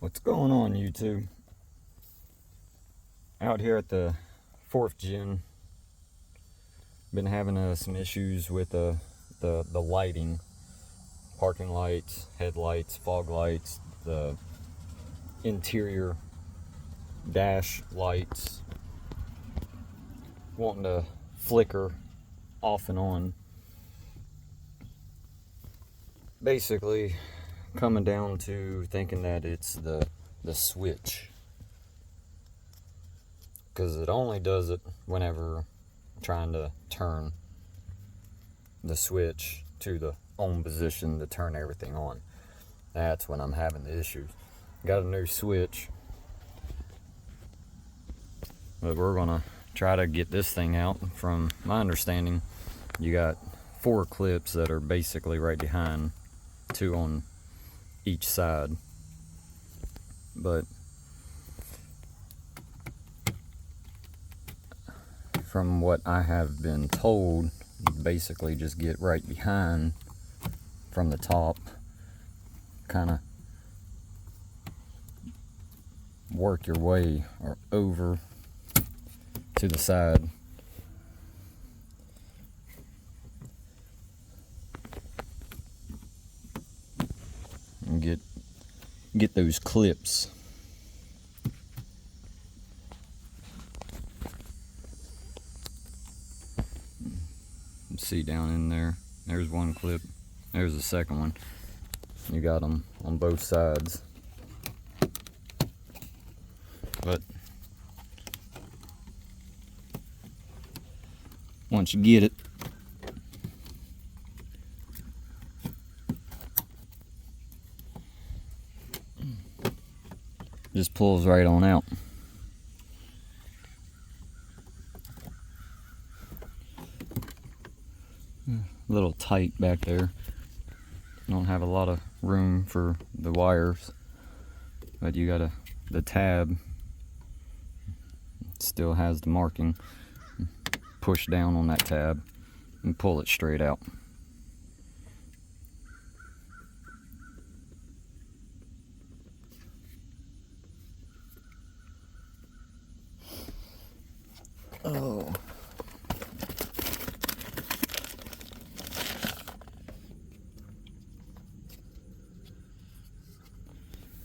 What's going on, YouTube? Out here at the 4th gen, been having some issues with the lighting, parking lights, headlights, fog lights, the interior dash lights wanting to flicker off and on. Basically coming down to thinking that it's the switch, because it only does it whenever I'm trying to turn the switch to the on position to turn everything on. That's when I'm having the issues. Got a new switch, but we're gonna try to get this thing out. From my understanding, you got 4 clips that are basically right behind, 2 on each side, but from what I have been told, basically just get right behind from the top, kind of work your way or over to the side. And get those clips. See down in there, there's one clip, there's the second one. You got them on both sides, but once you get it, just pulls right on out. A little tight back there. Don't have a lot of room for the wires, but you got the tab still has the marking. Push down on that tab and pull it straight out. Oh.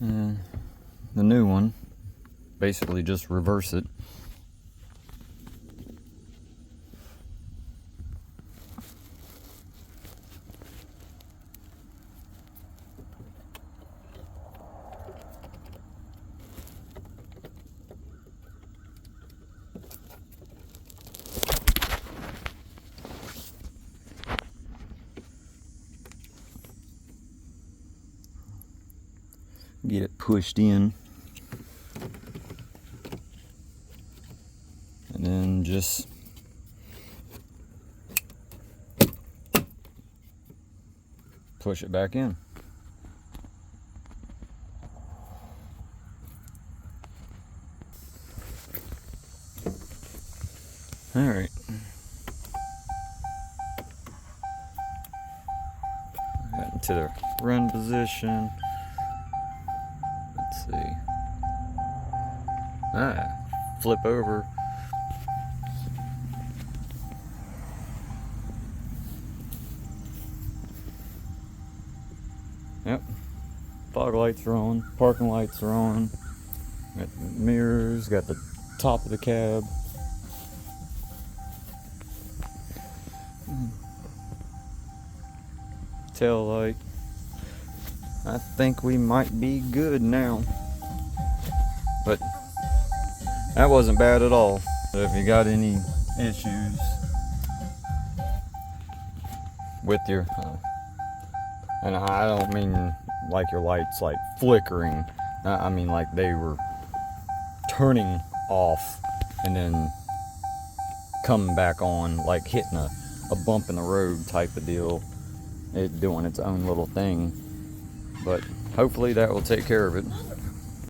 And the new one, basically just reverse it. Get it pushed in, and then just push it back in. All right. Got into the run position. Let's see. Flip over. Yep. Fog lights are on. Parking lights are on. Got mirrors. Got the top of the cab. Tail light. I think we might be good now, but that wasn't bad at all. If you got any issues with your and I don't mean like your lights like flickering, I mean like they were turning off and then coming back on, like hitting a bump in the road type of deal, it doing its own little thing. But hopefully that will take care of it.